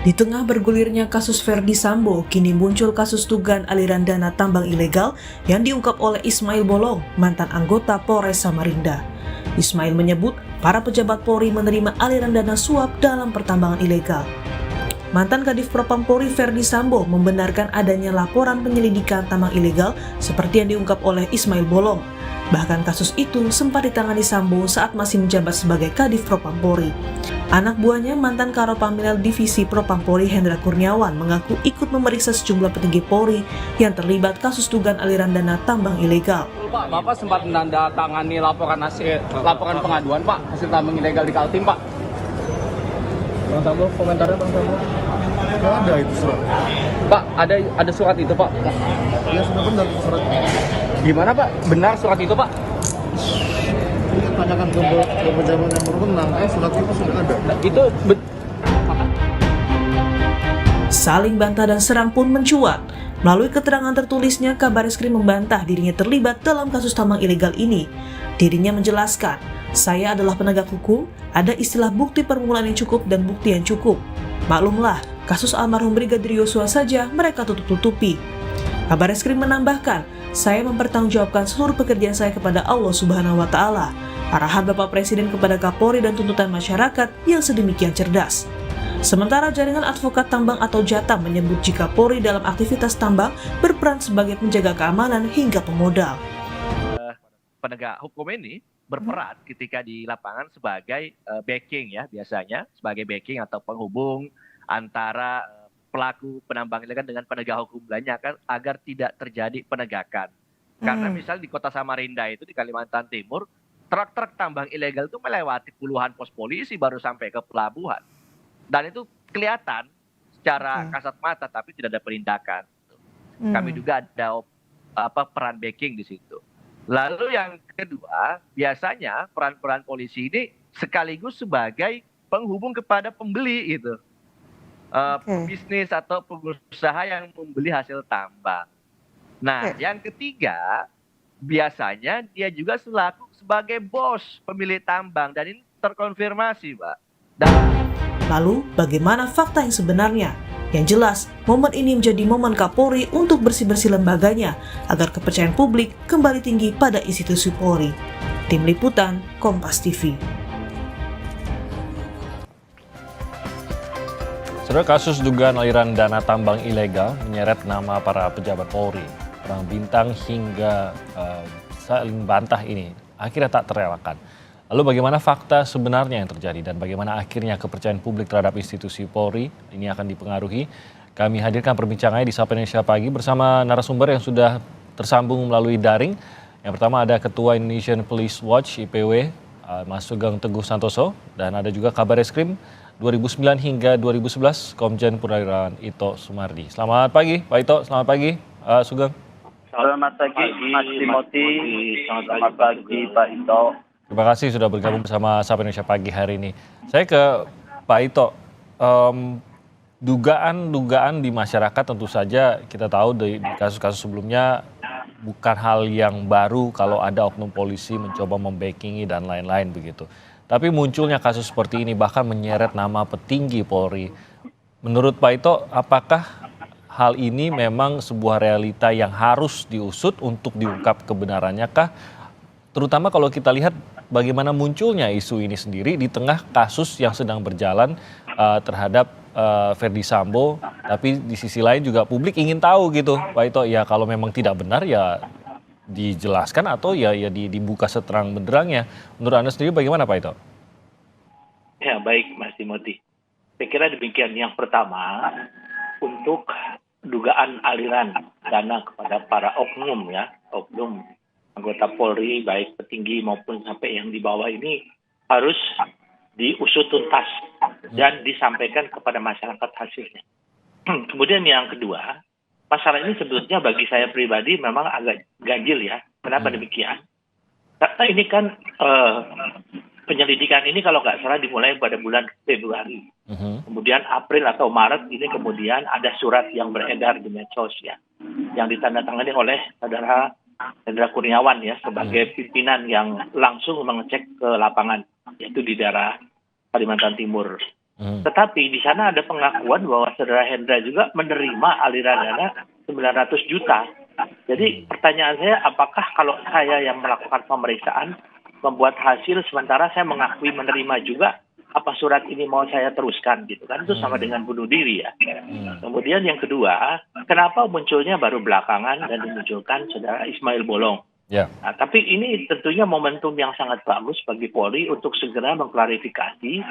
Di tengah bergulirnya kasus Verdi Sambo, kini muncul kasus dugaan aliran dana tambang ilegal yang diungkap oleh Ismail Bolong, mantan anggota Polres Samarinda. Ismail menyebut para pejabat Polri menerima aliran dana suap dalam pertambangan ilegal. Mantan Kadif Propam Polri Verdi Sambo membenarkan adanya laporan penyelidikan tambang ilegal seperti yang diungkap oleh Ismail Bolong. Bahkan kasus itu sempat ditangani Sambo saat masih menjabat sebagai Kadif Propam Polri. Anak buahnya mantan Karopaminal Divisi Propam Polri Hendra Kurniawan mengaku ikut memeriksa sejumlah petinggi Polri yang terlibat kasus dugaan aliran dana tambang ilegal. Pak, Bapak sempat menandatangani laporan pengaduan Pak hasil tambang ilegal di Kaltim Pak. Bang Sambo, komentarnya Bang Sambo? Nggak ada itu surat. Pak, ada surat itu Pak? Ya sudah benar surat. Gimana Pak? Benar surat itu Pak? Ini tanyakan ke pejabat yang berwenang. Surat itu sudah ada. Itu Saling bantah dan serang pun mencuat. Melalui keterangan tertulisnya, Kabareskrim membantah dirinya terlibat dalam kasus tambang ilegal ini. Dirinya menjelaskan, "Saya adalah penegak hukum, ada istilah bukti permulaan yang cukup dan bukti yang cukup. Maklumlah, kasus almarhum Brigadir Yosua saja mereka tutup-tutupi." Kabareskrim menambahkan, "Saya mempertanggungjawabkan seluruh pekerjaan saya kepada Allah Subhanahu wa Ta'ala, arahan Bapak Presiden kepada Kapolri dan tuntutan masyarakat yang sedemikian cerdas." Sementara jaringan advokat tambang atau Jatam menyebut jika Polri dalam aktivitas tambang berperan sebagai penjaga keamanan hingga pemodal. Penegak hukum ini berperan ketika di lapangan sebagai backing ya, biasanya sebagai backing atau penghubung antara pelaku penambang ilegal dengan penegak hukum lainnya kan agar tidak terjadi penegakan. Karena misalnya di Kota Samarinda itu di Kalimantan Timur, truk-truk tambang ilegal itu melewati puluhan pos polisi baru sampai ke pelabuhan. Dan itu kelihatan secara kasat mata tapi tidak ada penindakan. Kami juga ada peran backing di situ. Lalu yang kedua, biasanya peran-peran polisi ini sekaligus sebagai penghubung kepada pembeli itu. Bisnis atau pengusaha yang membeli hasil tambang. Nah, yang ketiga, biasanya dia juga selaku sebagai bos pemilik tambang dan ini terkonfirmasi, Pak. Lalu, bagaimana fakta yang sebenarnya? Yang jelas, momen ini menjadi momen Kapolri untuk bersih-bersih lembaganya agar kepercayaan publik kembali tinggi pada institusi Polri. Tim Liputan, Kompas TV. Saudara, kasus dugaan aliran dana tambang ilegal menyeret nama para pejabat Polri. Perang bintang hingga saling bantah ini akhirnya tak terelakkan. Lalu bagaimana fakta sebenarnya yang terjadi dan bagaimana akhirnya kepercayaan publik terhadap institusi Polri ini akan dipengaruhi? Kami hadirkan perbincangannya di Sapa Indonesia Pagi bersama narasumber yang sudah tersambung melalui daring. Yang pertama ada Ketua Indonesian Police Watch IPW, Mas Sugeng Teguh Santoso, dan ada juga Kabareskrim 2009 hingga 2011 Komjen Purnawirawan Ito Sumardi. Selamat pagi Pak Ito, selamat pagi Sugeng. Selamat pagi Mas Timothy, selamat pagi Pak Ito. Terima kasih sudah bergabung bersama Sapa Indonesia Pagi hari ini. Saya ke Pak Ito, dugaan di masyarakat tentu saja kita tahu di kasus-kasus sebelumnya bukan hal yang baru kalau ada oknum polisi mencoba membackingi dan lain-lain begitu. Tapi munculnya kasus seperti ini bahkan menyeret nama petinggi Polri. Menurut Pak Ito, apakah hal ini memang sebuah realita yang harus diusut untuk diungkap kebenarannya kah? Terutama kalau kita lihat bagaimana munculnya isu ini sendiri di tengah kasus yang sedang berjalan terhadap Verdi Sambo, tapi di sisi lain juga publik ingin tahu gitu, Pak Ito, ya kalau memang tidak benar ya dijelaskan atau ya dibuka seterang benderangnya. Menurut Anda sendiri bagaimana Pak Ito? Ya baik Mas Timothy. Saya kira demikian. Yang pertama, untuk dugaan aliran dana kepada para oknum anggota Polri, baik petinggi maupun sampai yang di bawah ini harus diusut tuntas dan disampaikan kepada masyarakat hasilnya. Kemudian yang kedua, masalah ini sebetulnya bagi saya pribadi memang agak ganjil ya. Kenapa demikian? Karena ini kan penyelidikan ini kalau nggak salah dimulai pada bulan Februari. Kemudian April atau Maret ini kemudian ada surat yang beredar di medsos ya, yang ditandatangani oleh saudara Hendra Kurniawan ya sebagai pimpinan yang langsung mengecek ke lapangan, yaitu di daerah Kalimantan Timur. Tetapi di sana ada pengakuan bahwa saudara Hendra juga menerima aliran dana 900 juta. Jadi pertanyaan saya, apakah kalau saya yang melakukan pemeriksaan membuat hasil sementara saya mengakui menerima juga, apa surat ini mau saya teruskan gitu kan? Itu sama dengan bunuh diri ya. Kemudian yang kedua, kenapa munculnya baru belakangan dan dimunculkan saudara Ismail Bolong? Ya. Nah, tapi ini tentunya momentum yang sangat bagus bagi Polri untuk segera mengklarifikasi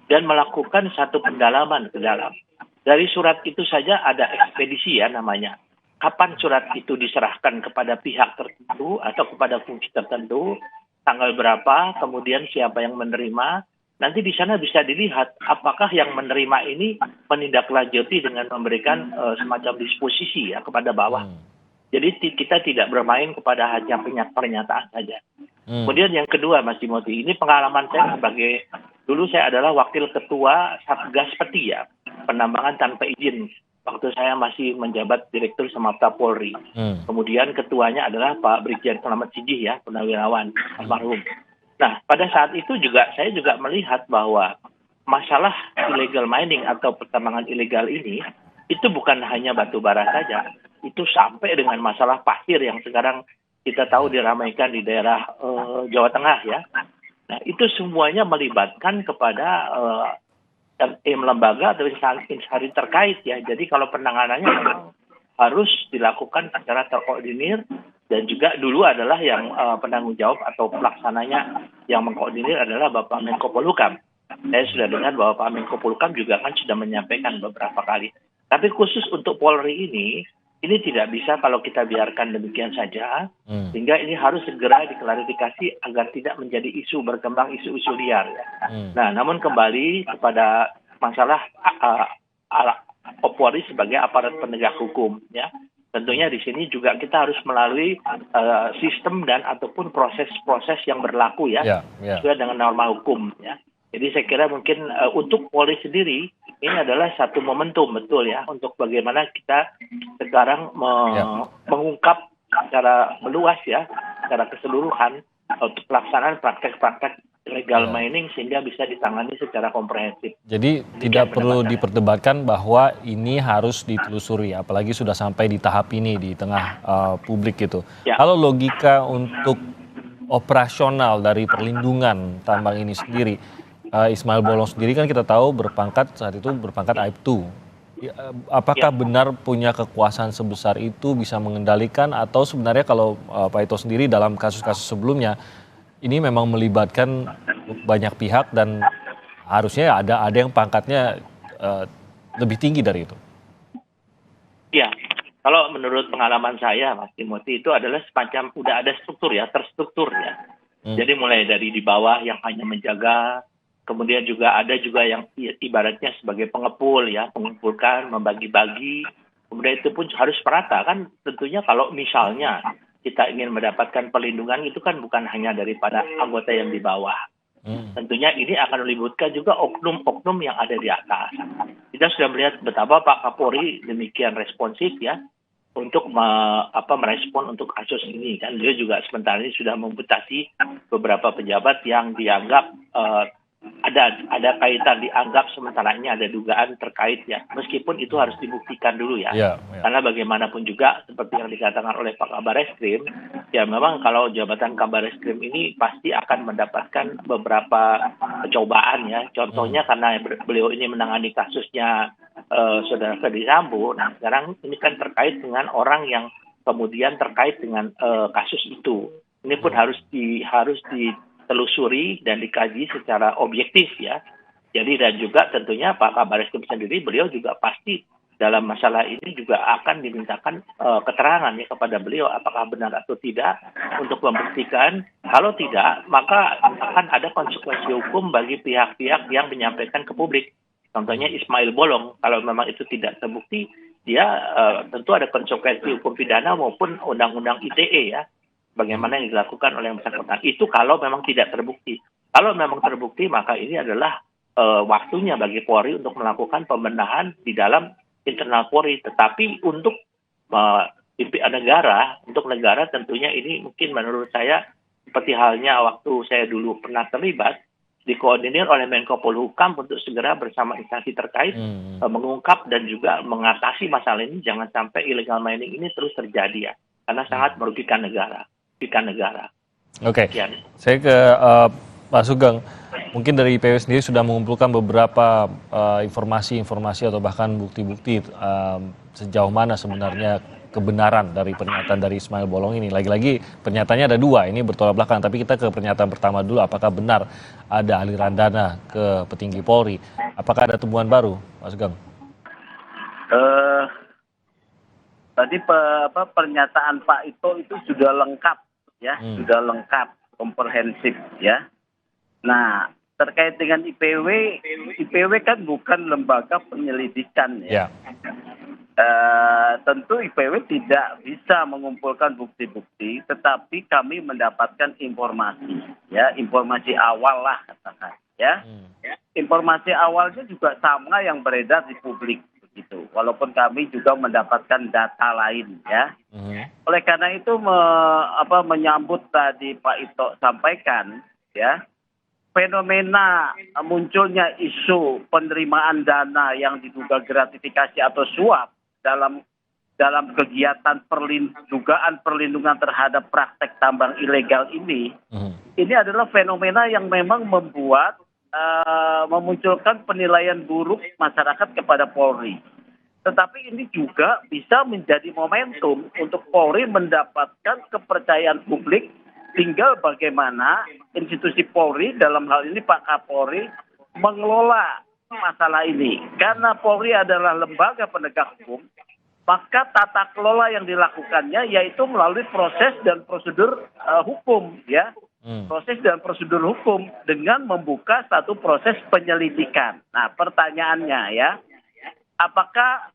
dan melakukan satu pendalaman ke dalam. Dari surat itu saja ada ekspedisi ya namanya. Kapan surat itu diserahkan kepada pihak tertentu atau kepada fungsi tertentu, tanggal berapa, kemudian siapa yang menerima. Nanti di sana bisa dilihat apakah yang menerima ini menindaklanjuti dengan memberikan semacam disposisi ya kepada bawah. Jadi kita tidak bermain kepada hanya pernyataan saja. Kemudian yang kedua Mas Timothy, ini pengalaman saya sebagai, dulu saya adalah wakil ketua Satgas Peti ya, penambangan tanpa izin. Waktu saya masih menjabat Direktur Samapta Polri. Kemudian ketuanya adalah Pak Brigjen Selamat Sijih ya, purnawirawan almarhum. Nah, pada saat itu juga saya juga melihat bahwa masalah illegal mining atau pertambangan ilegal ini itu bukan hanya batu bara saja, itu sampai dengan masalah pasir yang sekarang kita tahu diramaikan di daerah Jawa Tengah ya. Nah, itu semuanya melibatkan kepada lembaga atau instansi terkait ya. Jadi kalau penanganannya memang harus dilakukan secara terkoordinir, dan juga dulu adalah yang penanggung jawab atau pelaksananya yang mengkoordinir adalah Bapak Menko Polhukam. Saya sudah dengar bahwa Pak Menko Polhukam juga kan sudah menyampaikan beberapa kali. Tapi khusus untuk Polri ini tidak bisa kalau kita biarkan demikian saja, sehingga ini harus segera diklarifikasi agar tidak menjadi isu berkembang, isu-isu liar. Ya. Nah, namun kembali kepada masalah Polri sebagai aparat penegak hukum, ya. Tentunya di sini juga kita harus melalui sistem dan ataupun proses-proses yang berlaku ya, sesuai dengan norma hukum ya. Jadi saya kira mungkin untuk Polri sendiri ini adalah satu momentum betul ya untuk bagaimana kita sekarang mengungkap secara meluas ya, secara keseluruhan untuk pelaksanaan praktek-praktek illegal mining sehingga bisa ditangani secara komprehensif. Jadi tidak perlu diperdebatkan bahwa ini harus ditelusuri, apalagi sudah sampai di tahap ini di tengah publik gitu. Ya. Kalau logika untuk operasional dari perlindungan tambang ini sendiri, Ismail Bolong sendiri kan kita tahu saat itu berpangkat Aibtu. Apakah benar punya kekuasaan sebesar itu bisa mengendalikan, atau sebenarnya kalau Pak Ito sendiri dalam kasus-kasus sebelumnya ini memang melibatkan banyak pihak dan harusnya ada yang pangkatnya lebih tinggi dari itu? Ya, kalau menurut pengalaman saya Mas Timothy itu adalah semacam udah ada struktur ya, terstruktur ya. Jadi mulai dari di bawah yang hanya menjaga, kemudian juga ada juga yang ibaratnya sebagai pengepul ya, mengumpulkan, membagi-bagi. Kemudian itu pun harus merata kan, tentunya kalau misalnya kita ingin mendapatkan perlindungan itu kan bukan hanya daripada anggota yang di bawah. Tentunya ini akan melibatkan juga oknum-oknum yang ada di atas. Kita sudah melihat betapa Pak Kapolri demikian responsif ya untuk merespon untuk kasus ini. Dan dia juga sementara ini sudah memutasi beberapa pejabat yang dianggap ada kaitan, dianggap sementara ini ada dugaan terkait ya, meskipun itu harus dibuktikan dulu ya. Karena bagaimanapun juga seperti yang dikatakan oleh Pak Kabar Eskrim, ya memang kalau jabatan Kabar Eskrim ini pasti akan mendapatkan beberapa cobaan ya. Contohnya karena beliau ini menangani kasusnya Saudara Ferdi Sambo. Nah sekarang ini kan terkait dengan orang yang kemudian terkait dengan kasus itu. Ini pun harus ditelusuri dan dikaji secara objektif ya. Jadi dan juga tentunya Pak Kabar Eskrim sendiri, beliau juga pasti dalam masalah ini juga akan dimintakan keterangan ya kepada beliau apakah benar atau tidak untuk membuktikan. Kalau tidak, maka akan ada konsekuensi hukum bagi pihak-pihak yang menyampaikan ke publik. Contohnya Ismail Bolong, kalau memang itu tidak terbukti, dia tentu ada konsekuensi hukum pidana maupun undang-undang ITE ya. Bagaimana yang dilakukan oleh yang bersangkutan. Itu kalau memang tidak terbukti. Kalau memang terbukti, maka ini adalah waktunya bagi Polri untuk melakukan pembenahan di dalam internal Polri. Tetapi untuk negara tentunya ini mungkin menurut saya seperti halnya waktu saya dulu pernah terlibat, dikoordinir oleh Menko Polhukam untuk segera bersama instansi terkait mengungkap dan juga mengatasi masalah ini, jangan sampai illegal mining ini terus terjadi ya, karena sangat merugikan negara. Oke, Sekian. saya ke Pak Sugeng. Mungkin dari IPW sendiri sudah mengumpulkan beberapa informasi-informasi atau bahkan bukti-bukti sejauh mana sebenarnya kebenaran dari pernyataan dari Ismail Bolong ini. Lagi-lagi pernyataannya ada dua, ini bertolak belakang. Tapi kita ke pernyataan pertama dulu, apakah benar ada aliran dana ke petinggi Polri? Apakah ada temuan baru, Pak Sugeng? Tadi pernyataan Pak Ito itu sudah lengkap, ya, sudah lengkap, komprehensif, ya. Nah, terkait dengan IPW kan bukan lembaga penyelidikan, ya. Tentu IPW tidak bisa mengumpulkan bukti-bukti, tetapi kami mendapatkan informasi, ya, informasi awal lah katakan, ya. Informasi awalnya juga sama yang beredar di publik, begitu. Walaupun kami juga mendapatkan data lain, ya. Oleh karena itu menyambut tadi Pak Ito sampaikan, ya, fenomena munculnya isu penerimaan dana yang diduga gratifikasi atau suap dalam kegiatan dugaan perlindungan terhadap praktek tambang ilegal ini adalah fenomena yang memang membuat memunculkan penilaian buruk masyarakat kepada Polri. Tetapi ini juga bisa menjadi momentum untuk Polri mendapatkan kepercayaan publik, tinggal bagaimana institusi Polri, dalam hal ini Pak Kapolri, mengelola masalah ini. Karena Polri adalah lembaga penegak hukum, maka tata kelola yang dilakukannya yaitu melalui proses dan prosedur hukum, ya. Proses dan prosedur hukum dengan membuka satu proses penyelidikan. Nah, pertanyaannya, ya, apakah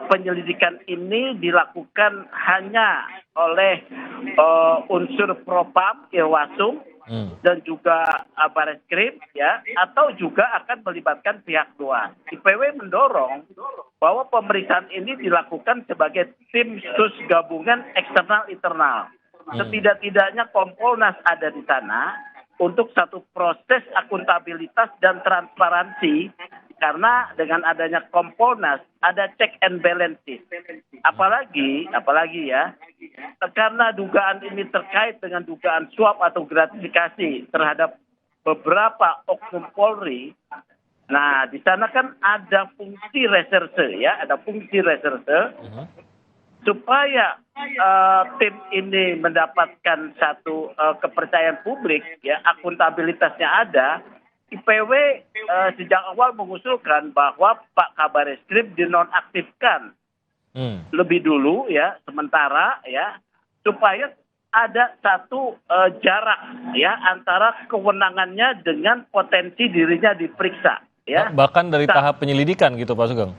penyelidikan ini dilakukan hanya oleh unsur Propam, Irwasum, dan juga Bareskrim, ya, atau juga akan melibatkan pihak luar. IPW mendorong bahwa pemeriksaan ini dilakukan sebagai tim sus gabungan eksternal internal. Setidak-tidaknya Kompolnas ada di sana untuk satu proses akuntabilitas dan transparansi, karena dengan adanya Kompolnas ada check and balances. Apalagi ya, karena dugaan ini terkait dengan dugaan suap atau gratifikasi terhadap beberapa oknum Polri. Nah, di sana kan ada fungsi reserse, ya, ada fungsi reserse supaya tim ini mendapatkan satu kepercayaan publik, ya, akuntabilitasnya ada. IPW sejak awal mengusulkan bahwa Pak Kabar Eskrim dinonaktifkan lebih dulu, ya, sementara, ya, supaya ada satu jarak, ya, antara kewenangannya dengan potensi dirinya diperiksa, ya. Bahkan dari tahap penyelidikan gitu, Pak Sugeng?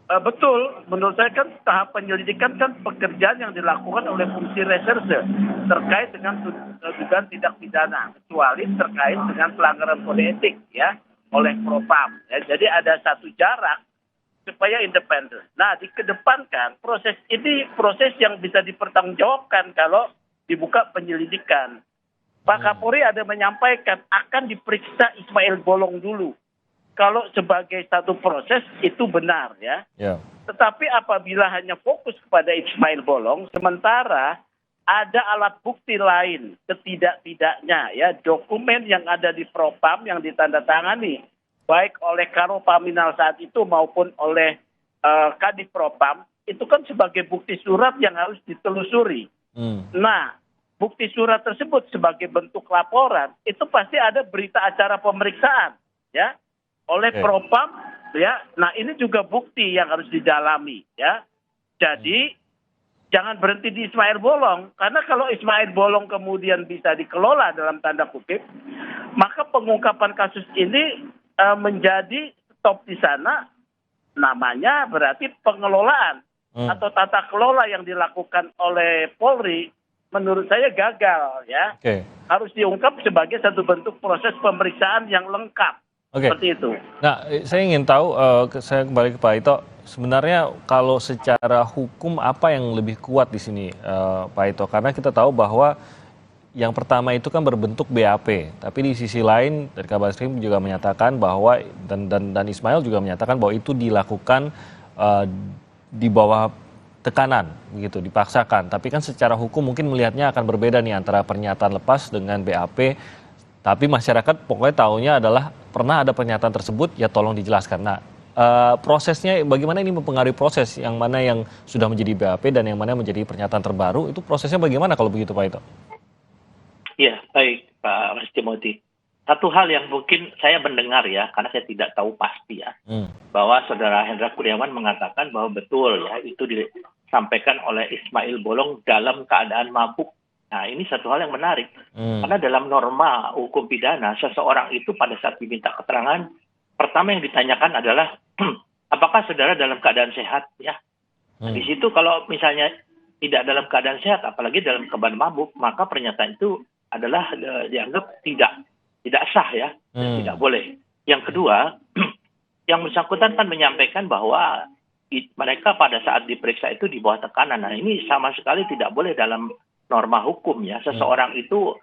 Betul, menurut saya kan tahap penyelidikan kan pekerjaan yang dilakukan oleh fungsi reserse terkait dengan dugaan tindak pidana, kecuali terkait dengan pelanggaran kode etik, ya, oleh Propam. Ya, jadi ada satu jarak supaya independen. Nah, dikedepankan proses ini proses yang bisa dipertanggungjawabkan kalau dibuka penyelidikan. Pak Kapolri ada menyampaikan akan diperiksa Ismail Bolong dulu. Kalau sebagai satu proses itu benar, ya. Tetapi apabila hanya fokus kepada Ismail Bolong, sementara ada alat bukti lain, setidak-tidaknya, ya, dokumen yang ada di Propam yang ditandatangani baik oleh Karopaminal saat itu maupun oleh Kadif Propam, itu kan sebagai bukti surat yang harus ditelusuri. Nah, bukti surat tersebut sebagai bentuk laporan itu pasti ada berita acara pemeriksaan, ya, oleh Propam, ya. Nah, ini juga bukti yang harus didalami, ya. Jadi jangan berhenti di Ismail Bolong, karena kalau Ismail Bolong kemudian bisa dikelola dalam tanda kutip, maka pengungkapan kasus ini menjadi stop di sana. Namanya berarti pengelolaan atau tata kelola yang dilakukan oleh Polri menurut saya gagal, ya. Harus diungkap sebagai satu bentuk proses pemeriksaan yang lengkap. Seperti itu. Nah, saya ingin tahu, saya kembali ke Pak Ito, sebenarnya kalau secara hukum apa yang lebih kuat di sini, Pak Ito? Karena kita tahu bahwa yang pertama itu kan berbentuk BAP, tapi di sisi lain dari Kabar Eskrim juga menyatakan bahwa dan Ismail juga menyatakan bahwa itu dilakukan di bawah tekanan, begitu, dipaksakan. Tapi kan secara hukum mungkin melihatnya akan berbeda nih antara pernyataan lepas dengan BAP. Tapi masyarakat pokoknya tahunya adalah pernah ada pernyataan tersebut, ya tolong dijelaskan. Nah, prosesnya bagaimana ini mempengaruhi proses yang mana yang sudah menjadi BAP dan yang mana menjadi pernyataan terbaru, itu prosesnya bagaimana kalau begitu Pak Ito? Ya, baik Pak Mas Timothy. Satu hal yang mungkin saya mendengar ya, karena saya tidak tahu pasti ya, bahwa Saudara Hendra Kurniawan mengatakan bahwa betul ya, itu disampaikan oleh Ismail Bolong dalam keadaan mabuk. Nah, ini satu hal yang menarik. Karena dalam norma hukum pidana, seseorang itu pada saat diminta keterangan, pertama yang ditanyakan adalah, apakah saudara dalam keadaan sehat? Ya. Nah, di situ kalau misalnya tidak dalam keadaan sehat, apalagi dalam keadaan mabuk, maka pernyataan itu adalah dianggap tidak sah ya, tidak boleh. Yang kedua, yang bersangkutan kan menyampaikan bahwa mereka pada saat diperiksa itu di bawah tekanan. Nah, ini sama sekali tidak boleh dalam norma hukum ya. Seseorang itu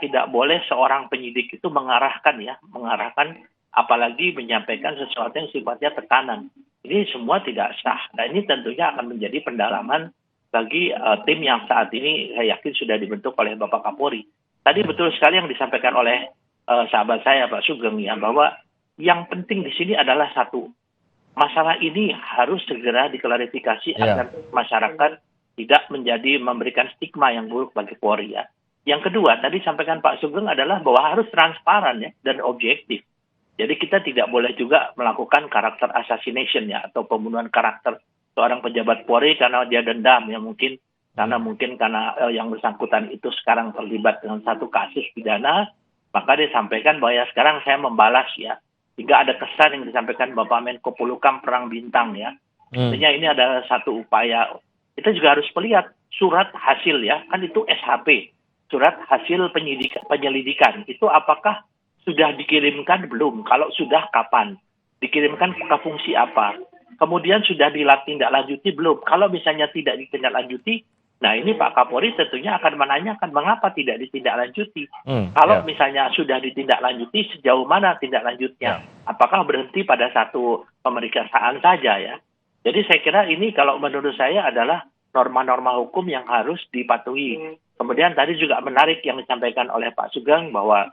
tidak boleh seorang penyidik itu mengarahkan apalagi menyampaikan sesuatu yang sifatnya tekanan. Ini semua tidak sah. Nah, ini tentunya akan menjadi pendalaman bagi tim yang saat ini saya yakin sudah dibentuk oleh Bapak Kapolri. Tadi betul sekali yang disampaikan oleh sahabat saya Pak Sugeng ya, bahwa yang penting di sini adalah satu, masalah ini harus segera diklarifikasi agar masyarakat tidak memberikan stigma yang buruk bagi Polri ya. Yang kedua, tadi sampaikan Pak Sugeng adalah bahwa harus transparan ya dan objektif. Jadi kita tidak boleh juga melakukan karakter assassination ya, atau pembunuhan karakter seorang pejabat Polri karena dia dendam ya, mungkin karena yang bersangkutan itu sekarang terlibat dengan satu kasus pidana, maka dia sampaikan bahwa ya sekarang saya membalas ya. Hingga ada kesan yang disampaikan Bapak Menko Polhukam perang bintang ya. Tentunya ini adalah satu upaya. Kita juga harus melihat surat hasil ya, kan itu SHP, surat hasil penyelidikan. Itu apakah sudah dikirimkan belum? Kalau sudah, kapan? Dikirimkan ke fungsi apa? Kemudian sudah ditindaklanjuti belum? Kalau misalnya tidak ditindaklanjuti, nah ini Pak Kapolri tentunya akan menanyakan mengapa tidak ditindaklanjuti. Kalau misalnya sudah ditindaklanjuti, sejauh mana tindaklanjutnya? Apakah berhenti pada satu pemeriksaan saja ya? Jadi saya kira ini kalau menurut saya adalah norma-norma hukum yang harus dipatuhi. Kemudian tadi juga menarik yang disampaikan oleh Pak Sugeng bahwa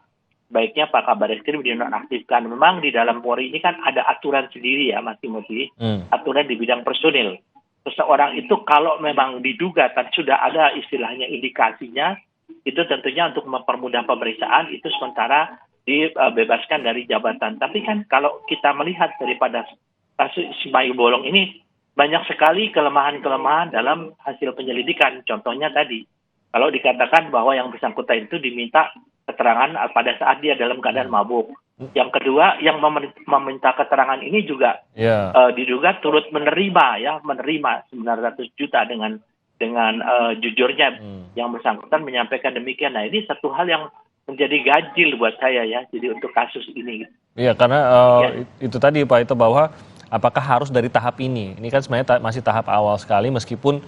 baiknya Pak Kabar Eskrim dinonaktifkan. Memang di dalam Polri ini kan ada aturan sendiri ya Mas Timothy, aturan di bidang personil. Seseorang itu kalau memang diduga dan sudah ada istilahnya indikasinya, itu tentunya untuk mempermudah pemeriksaan itu sementara dibebaskan dari jabatan. Tapi kan kalau kita melihat daripada kasus Ismail Bolong ini, banyak sekali kelemahan-kelemahan dalam hasil penyelidikan. Contohnya tadi, kalau dikatakan bahwa yang bersangkutan itu diminta keterangan pada saat dia dalam keadaan mabuk. Yang kedua, yang meminta keterangan ini juga diduga turut menerima 900 juta dengan jujurnya yang bersangkutan menyampaikan demikian. Nah, ini satu hal yang menjadi ganjil buat saya ya. Jadi untuk kasus ini. Iya, karena itu tadi Pak itu bahwa apakah harus dari tahap ini? Ini kan sebenarnya masih tahap awal sekali, meskipun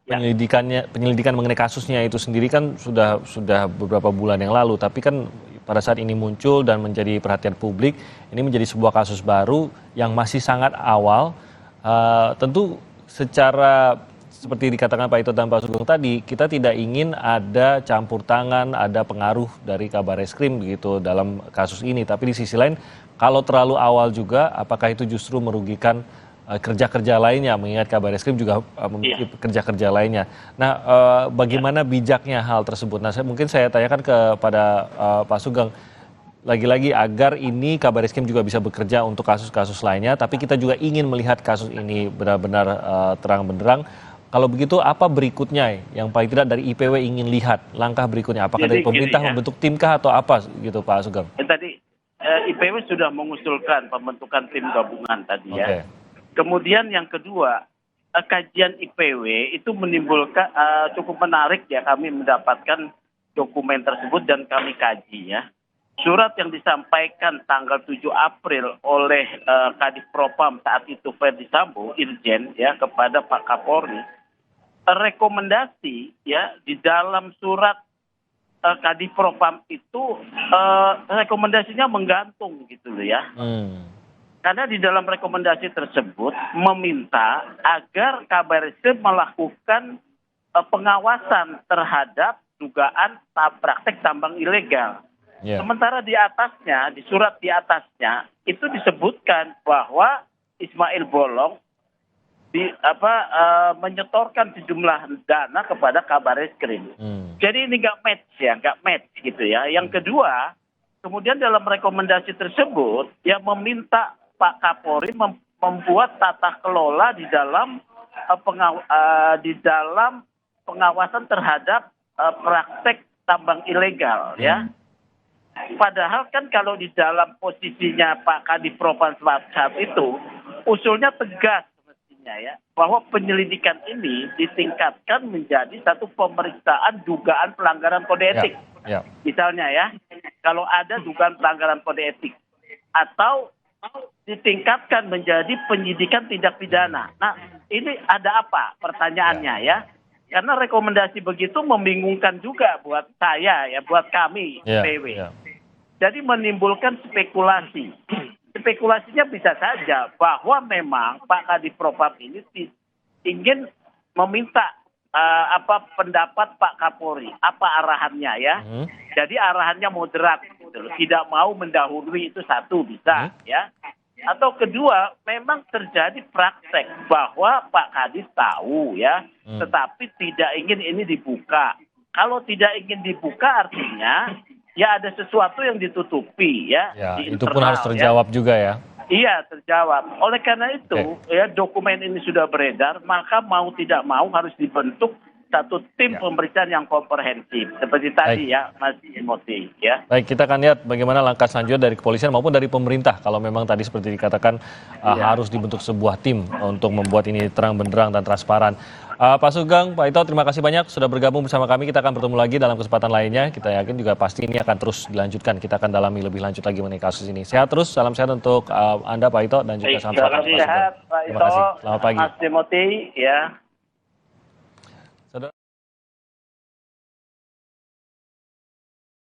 penyelidikan mengenai kasusnya itu sendiri kan sudah beberapa bulan yang lalu. Tapi kan pada saat ini muncul dan menjadi perhatian publik, ini menjadi sebuah kasus baru yang masih sangat awal. Tentu secara seperti dikatakan Pak Ito dan Pak Sugeng tadi, kita tidak ingin ada campur tangan, ada pengaruh dari Kabar Eskrim begitu dalam kasus ini. Tapi di sisi lain, kalau terlalu awal juga, apakah itu justru merugikan kerja-kerja lainnya, mengingat Kabar Eskrim juga memiliki kerja-kerja lainnya. Nah, bagaimana bijaknya hal tersebut? Nah, mungkin saya tanyakan kepada Pak Sugeng, lagi-lagi agar ini Kabar Eskrim juga bisa bekerja untuk kasus-kasus lainnya, tapi kita juga ingin melihat kasus ini benar-benar terang benderang. Kalau begitu, apa berikutnya yang paling tidak dari IPW ingin lihat langkah berikutnya? Apakah dari pemerintah membentuk tim kah atau apa gitu Pak Sugeng? Tadi IPW sudah mengusulkan pembentukan tim gabungan tadi ya. Kemudian yang kedua, kajian IPW itu menimbulkan cukup menarik ya, kami mendapatkan dokumen tersebut dan kami kaji ya. Surat yang disampaikan tanggal 7 April oleh Kadif Propam saat itu Ferdi Sambo, Irjen ya, kepada Pak Kapolri, rekomendasi ya di dalam surat Kadipropam itu rekomendasinya menggantung gitu loh ya. Karena di dalam rekomendasi tersebut meminta agar Kabareskrim melakukan pengawasan terhadap dugaan praktek tambang ilegal. Sementara di atasnya, di surat di atasnya itu disebutkan bahwa Ismail Bolong menyetorkan sejumlah dana kepada Kabareskrim. Jadi ini nggak match gitu ya. Yang kedua, kemudian dalam rekomendasi tersebut yang meminta Pak Kapolri membuat tata kelola di dalam pengawasan terhadap praktek tambang ilegal ya. Padahal kan kalau di dalam posisinya Pak Kadipropam saat itu usulnya tegas ya, bahwa penyelidikan ini ditingkatkan menjadi satu pemeriksaan dugaan pelanggaran kode etik. Misalnya ya, kalau ada dugaan pelanggaran kode etik atau ditingkatkan menjadi penyidikan tindak pidana. Nah, ini ada apa pertanyaannya ya? Karena rekomendasi begitu membingungkan juga buat saya ya, buat kami PW. Jadi menimbulkan spekulasi. Spekulasinya bisa saja bahwa memang Pak Kadipropam ini ingin meminta pendapat Pak Kapolri, apa arahannya ya. Jadi arahannya moderat, gitu loh. Tidak mau mendahului itu satu bisa ya. Atau kedua, memang terjadi praktek bahwa Pak Kadis tahu ya, tetapi tidak ingin ini dibuka. Kalau tidak ingin dibuka artinya ya ada sesuatu yang ditutupi ya. Di itu pun harus terjawab juga ya. Iya, terjawab. Oleh karena itu ya dokumen ini sudah beredar, maka mau tidak mau harus dibentuk satu tim pemeriksaan yang komprehensif seperti tadi ya Mas Timothy ya. Baik, kita akan lihat bagaimana langkah selanjutnya dari kepolisian maupun dari pemerintah kalau memang tadi seperti dikatakan harus dibentuk sebuah tim untuk membuat ini terang benderang dan transparan. Pak Sugeng, Pak Ito, terima kasih banyak sudah bergabung bersama kami. Kita akan bertemu lagi dalam kesempatan lainnya. Kita yakin juga pasti ini akan terus dilanjutkan. Kita akan dalami lebih lanjut lagi mengenai kasus ini. Sehat terus, salam sehat untuk Anda Pak Ito dan juga salam sehat Pak Sugeng. Terima kasih, Pak Ito, Terima kasih. Selamat pagi. Mas Timothy ya.